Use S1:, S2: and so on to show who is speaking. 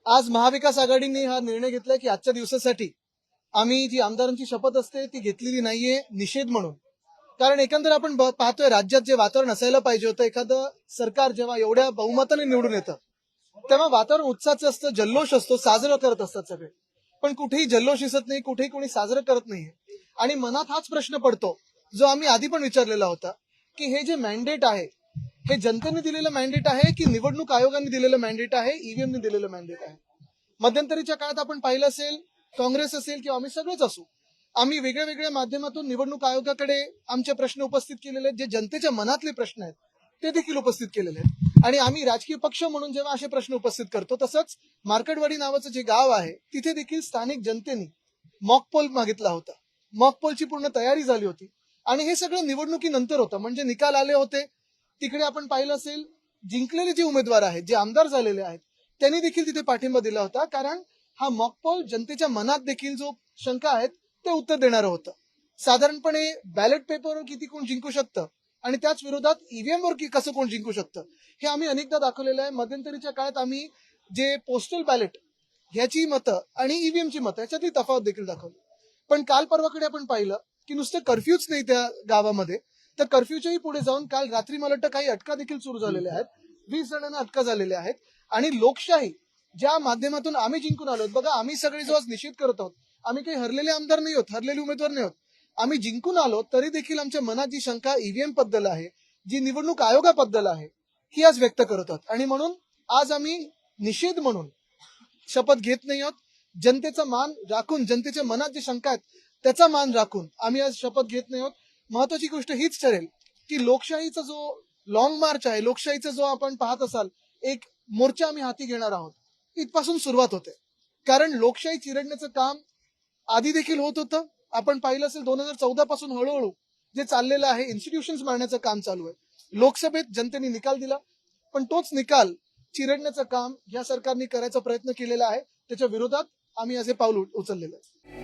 S1: आज महाविकास आघाडीने हा निर्णय घेतलाय की आजच्या दिवसासाठी आम्ही जी आमदारांची शपथ असते ती घेतलेली नाहीये, निषेध म्हणून. कारण एकंदर आपण पाहतोय राज्यात जे वातावरण असायला पाहिजे होतं, एखादं सरकार जेव्हा एवढ्या बहुमताने निवडून येतं तेव्हा वातावरण उत्साहाचं असतं, जल्लोष असतो, साजरं करत असतात सगळे. पण कुठेही जल्लोष दिसत नाही, कुठेही कोणी साजरं करत नाहीये. आणि मनात हाच प्रश्न पडतो, जो आम्ही आधी पण विचारलेला होता, की हे जे मॅन्डेट आहे, हे जनतेने दिलेलं मॅन्डेट आहे की निवडणूक आयोगाने दिलेलं मॅन्डेट आहे, ईव्हीएमने दिलेलं मॅन्डेट आहे. मध्यंतरीच्या काळात आपण पाहिलं असेल, काँग्रेस असेल किंवा आम्ही सगळेच असू, आम्ही वेगळ्या वेगळ्या माध्यमातून निवडणूक आयोगाकडे आमचे प्रश्न उपस्थित केलेले आहेत, जे जनतेच्या मनातले प्रश्न आहेत ते देखील उपस्थित केलेले आहेत. आणि आम्ही राजकीय पक्ष म्हणून जेव्हा असे प्रश्न उपस्थित करतो, तसंच मार्केटवाडी नावाचं जे गाव आहे तिथे देखील स्थानिक जनतेने मॉकपोल मागितला होता. मॉकपोलची पूर्ण तयारी झाली होती आणि हे सगळं निवडणुकीनंतर होतं, म्हणजे निकाल आले होते. तिकडे आपण पाहिलं असेल, जिंकलेले जे उमेदवार आहेत, जे आमदार झालेले आहेत, त्यांनी देखील तिथे पाठिंबा दिला होता. कारण हा मॉकपोल जनतेच्या मनात देखील जो शंका आहेत ते उत्तर देणारं होतं. साधारणपणे बॅलेट पेपरवर किती कोण जिंकू शकतं आणि त्याच विरोधात ईव्हीएम वर कसं कोण जिंकू शकतं हे आम्ही अनेकदा दाखवलेलं आहे. मध्यंतरीच्या काळात आम्ही जे पोस्टल बॅलेट ह्याची मतं आणि ईव्हीएमची मतं याच्यातली तफावत देखील दाखवली. पण काल परवाकडे आपण पाहिलं की नुसतं कर्फ्यूच नाही त्या गावामध्ये, तर कर्फ्यूच्याही पुढे जाऊन काल रात्री मला वाटतं काही अटका देखील सुरू झालेल्या आहेत. 20 जणांना अटका झालेल्या आहेत. आणि लोकशाही ज्या माध्यमातून आम्ही जिंकून आलो, बघा आम्ही सगळे जो आज निषेध करत आहोत, आम्ही काही हरलेले आमदार नाही आहोत, हरलेले उमेदवार नाही आहोत. आम्ही जिंकून आलो तरी देखील आमच्या मनात जी शंका ईव्हीएम बद्दल आहे, जी निवडणूक आयोगाबद्दल आहे, ही आज व्यक्त करत आहोत. आणि म्हणून आज आम्ही निषेध म्हणून शपथ घेत नाही आहोत. जनतेचा मान राखून, जनतेच्या मनात जे शंका आहेत त्याचा मान राखून आम्ही आज शपथ घेत नाही आहोत. महत्वाची गोष्ट हीच ठरेल की लोकशाहीचा जो लॉंग मार्च आहे, लोकशाहीचा जो आपण पाहत असाल एक मोर्चा आम्ही हाती घेणार आहोत, इथपासून सुरुवात होते. कारण लोकशाही चिरडण्याचं काम आधी देखील होत होतं. आपण पाहिलं असेल 2014 पासून हळूहळू जे चाललेलं आहे, इन्स्टिट्यूशन्स मारण्याचं काम चालू आहे. लोकसभेत जनतेने निकाल दिला, पण तोच निकाल चिरडण्याचं काम या सरकारने करायचा प्रयत्न केलेला आहे. त्याच्या विरोधात आम्ही असे पाऊल उचललेलं आहे.